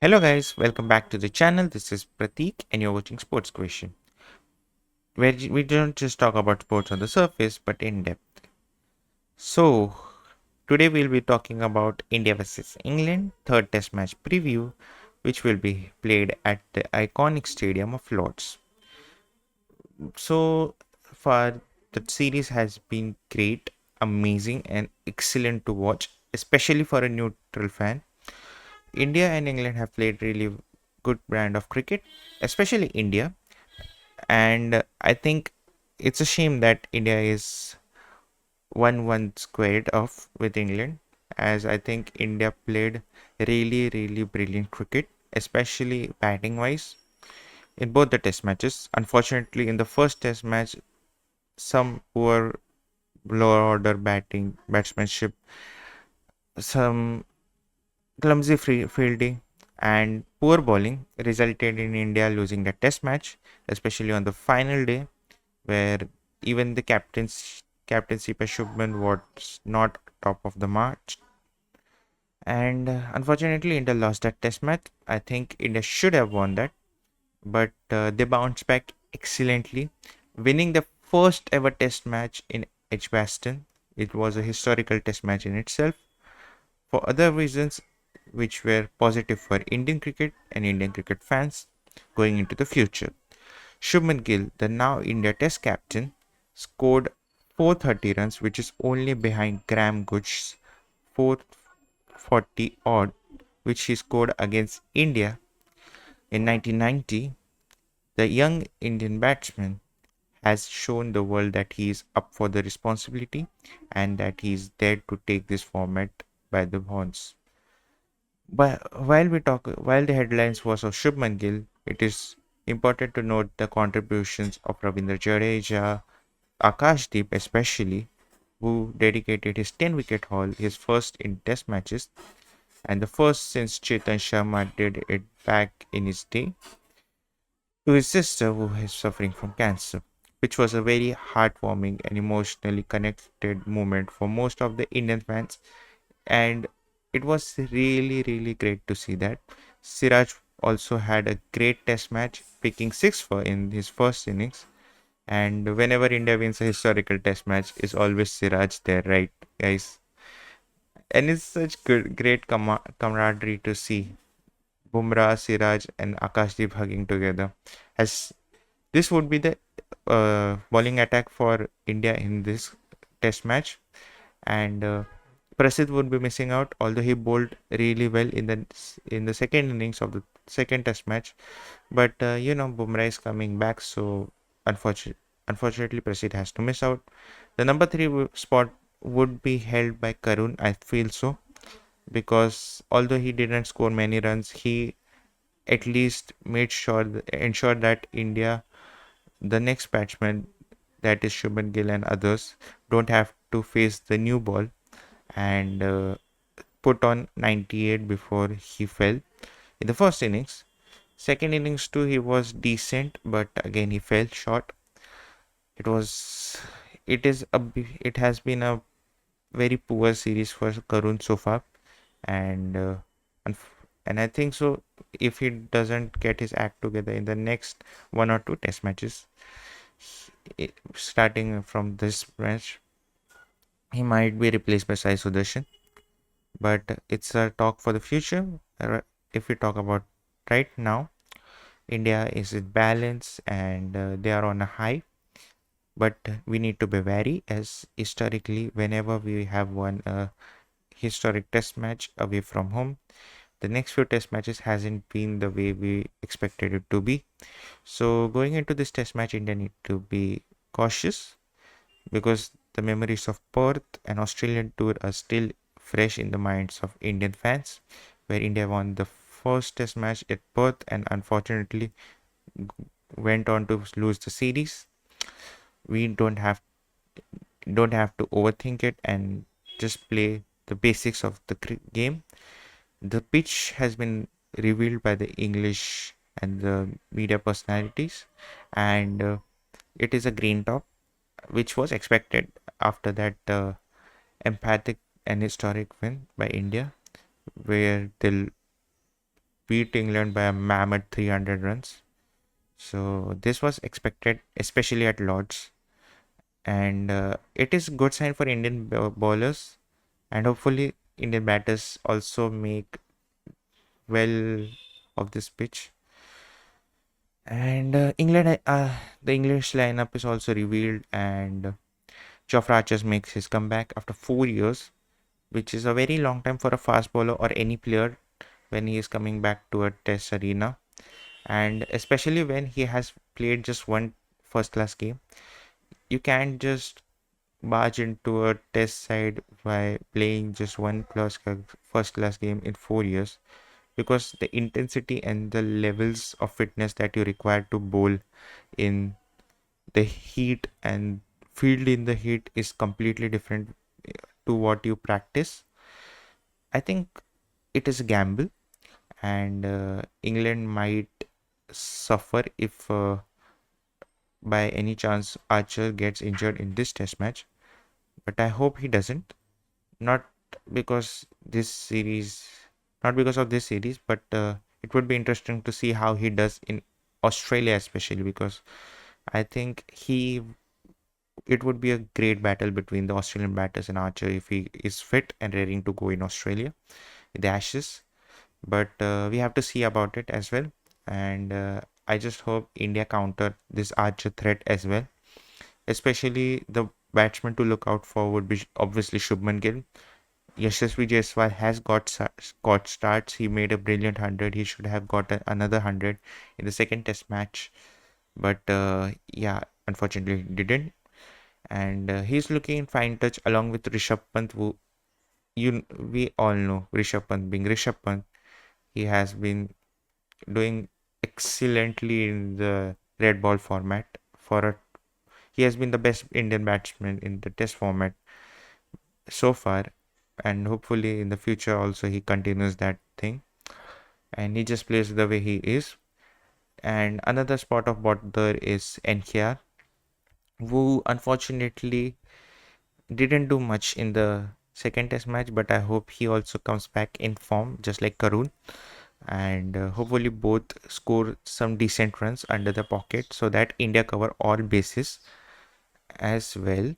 Hello guys, welcome back to the channel. This is Pratik and you're watching Sports Question, where we don't just talk about sports on the surface but in depth. So, today we'll be talking about India vs England third test match preview, which will be played at the iconic stadium of Lords. So far, the series has been great, amazing and excellent to watch, especially for a neutral fan. India and England have played really good brand of cricket, especially India. And I think it's a shame that India is 1-1 squared off with England, as I think India played really brilliant cricket, especially batting wise in both the test matches. Unfortunately, in the first test match, some poor lower order batsmanship, some clumsy fielding, and poor bowling resulted in India losing the test match, especially on the final day where even the captaincy by Shubman was not top of the march. And unfortunately, India lost that test match. I think India should have won that, but they bounced back excellently, winning the first ever test match in Edgbaston. It was a historical test match in itself. For other reasons, which were positive for Indian cricket and Indian cricket fans going into the future. Shubman Gill, the now India Test captain, scored 430 runs, which is only behind Graham Gooch's 440 odd, which he scored against India in 1990. The young Indian batsman has shown the world that he is up for the responsibility and that he is there to take this format by the horns. But while the headlines was of Shubman Gill, it is important to note the contributions of Ravindra Jadeja, Akashdeep especially, who dedicated his 10-wicket haul, his first in Test matches, and the first since Chetan Sharma did it back in his day, to his sister who is suffering from cancer, which was a very heartwarming and emotionally connected moment for most of the Indian fans. And it was really great to see that. Siraj also had a great Test match, picking 6 for in his first innings. And whenever India wins a historical test match, is always Siraj there, right, guys? And it's such great camaraderie to see Bumrah, Siraj, and Akashdeep hugging together. As this would be the bowling attack for India in this test match, and Prasid would be missing out, although he bowled really well in the second innings of the second test match. But Bumrah is coming back, so unfortunately, Prasid has to miss out. The number three spot would be held by Karun. I feel so because although he didn't score many runs, he at least ensured that India, the next batsman, that is Shubman Gill and others, don't have to face the new ball and put on 98 before he fell in the first innings. Second innings too, he was decent, but again he fell short. It was, it has been a very poor series for Karun so far, and and I think so. If he doesn't get his act together in the next one or two test matches, starting from this match, he might be replaced by Sai Sudarshan. But it's a talk for the future. If we talk about right now, India is in balance and they are on a high. But we need to be wary, as historically, whenever we have won a historic test match away from home, the next few test matches hasn't been the way we expected it to be. So going into this test match, India need to be cautious because the memories of Perth and Australian tour are still fresh in the minds of Indian fans, where India won the first test match at Perth and unfortunately went on to lose the series. We don't have to overthink it and just play the basics of the game. The pitch has been revealed by the English and the media personalities, and it is a green top, which was expected after that emphatic and historic win by India, where they beat England by a mammoth 300 runs. So this was expected, especially at Lords, and it is good sign for Indian bowlers, and hopefully Indian batters also make well of this pitch. And the English lineup is also revealed, and Jofra Archer makes his comeback after 4 years, which is a very long time for a fast bowler or any player when he is coming back to a test arena, and especially when he has played just one first class game. You can't just barge into a test side by playing just one first class game in 4 years, because the intensity and the levels of fitness that you require to bowl in the heat and field in the heat is completely different to what you practice. I think it is a gamble, and England might suffer if by any chance Archer gets injured in this test match, but I hope he doesn't. Not because this series, not because of this series, but it would be interesting to see how he does in Australia, especially because I think it would be a great battle between the Australian batters and Archer if he is fit and raring to go in Australia, the Ashes. But we have to see about it as well. And I just hope India counter this Archer threat as well. Especially the batsman to look out for would be obviously Shubman Gill. Yashasvi Jaiswal has got starts. He made a brilliant 100. He should have got another 100 in the second test match. But yeah, unfortunately, he didn't. And he's looking in fine touch along with Rishabh Pant, who we all know Rishabh Pant being Rishabh Pant. He has been doing excellently in the red ball format. He has been the best Indian batsman in the test format so far, and hopefully in the future also he continues that thing, and he just plays the way he is. And another spot of bother is NKR, who unfortunately didn't do much in the second test match, but I hope he also comes back in form just like Karun, and hopefully both score some decent runs under the pocket so that India cover all bases as well.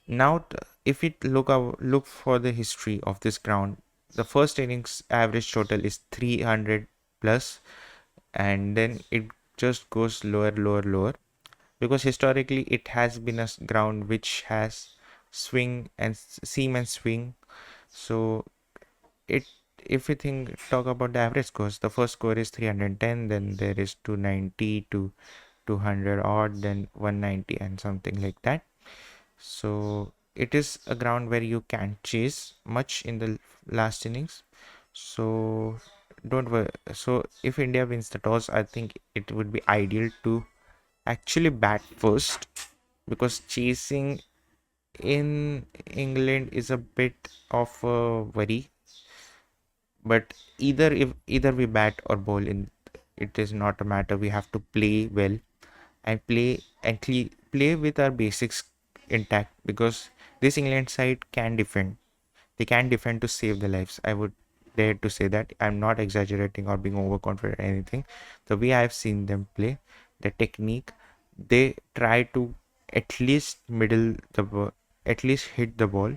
Now, if we look for the history of this ground, the first innings average total is 300 plus, and then it just goes lower, lower, lower, because historically it has been a ground which has swing and seam and swing. So it if we talk about the average scores, the first score is 310, then there is 290 to 200 odd, then 190 and something like that. So it is a ground where you can't chase much in the last innings. So don't worry. So if India wins the toss, I think it would be ideal to actually bat first, because chasing in England is a bit of a worry. But either we bat or bowl in, it is not a matter. We have to play well and play with our basics intact, because this England side can defend. They can defend to save their lives. I would dare to say that. I'm not exaggerating or being overconfident or anything. The way I've seen them play, the technique, they try to at least at least hit the ball,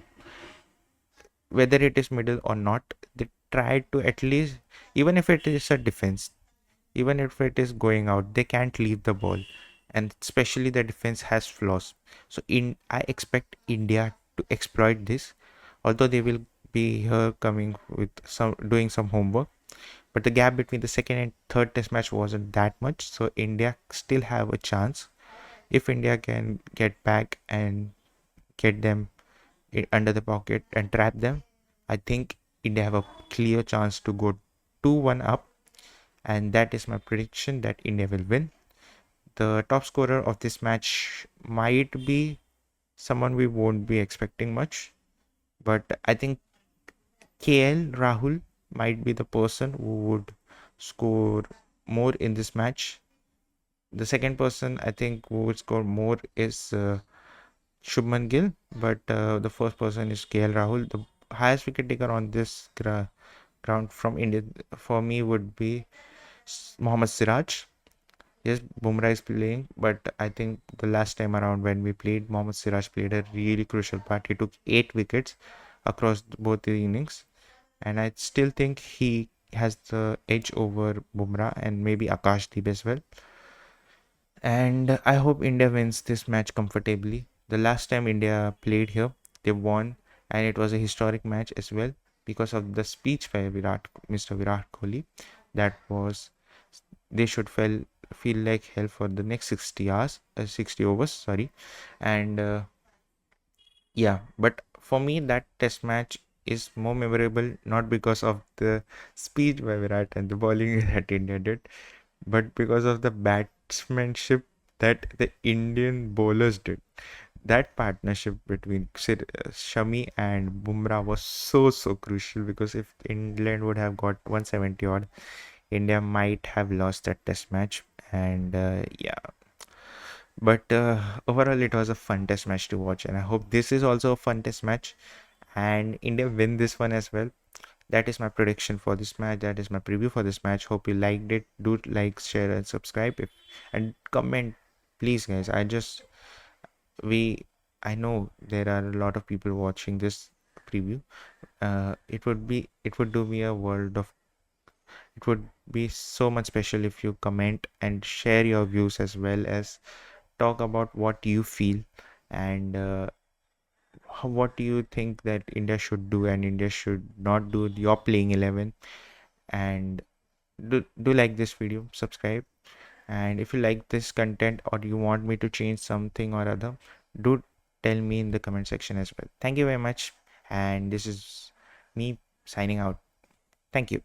whether it is middle or not. They try to at least, even if it is a defense, even if it is going out, they can't leave the ball, and especially the defense has flaws. So in I expect India to exploit this, although they will be here coming with some doing some homework. But the gap between the second and third test match wasn't that much, so India still have a chance. If India can get back and get them under the pocket and trap them, I think India have a clear chance to go 2-1 up, and that is my prediction that India will win. The top scorer of this match might be someone we won't be expecting much, but I think KL Rahul might be the person who would score more in this match. The second person I think who would score more is Shubman Gill, but the first person is KL Rahul. The highest wicket taker on this round from India for me would be Mohammad Siraj. Yes, Bumrah is playing, but I think the last time around when we played, Mohammad Siraj played a really crucial part. He took 8 wickets across both the innings, and I still think he has the edge over Bumrah and maybe Akashdeep as well. And I hope India wins this match comfortably. The last time India played here, they won, and it was a historic match as well because of the speech by Mr. Virat Kohli. That was they should feel like hell for the next 60 hours, 60 overs, sorry. And yeah, but for me, that test match is more memorable not because of the speech by Virat and the bowling that India did, but because of the batsmanship that the Indian bowlers did. That partnership between Shami and Bumrah was so crucial because if England would have got 170 odd, India might have lost that test match. And yeah, but overall, it was a fun test match to watch, and I hope this is also a fun test match and India win this one as well. That is my prediction for this match. That is my preview for this match. Hope you liked it. Do like, share, and subscribe. And comment, please, guys. We I know there are a lot of people watching this preview. It would do me a world of. It would be so much special if you comment and share your views as well as talk about what you feel and what do you think that India should do and India should not do your playing 11. And do like this video, subscribe, and if you like this content or you want me to change something or other, do tell me in the comment section as well. Thank you very much, and this is me signing out. Thank you.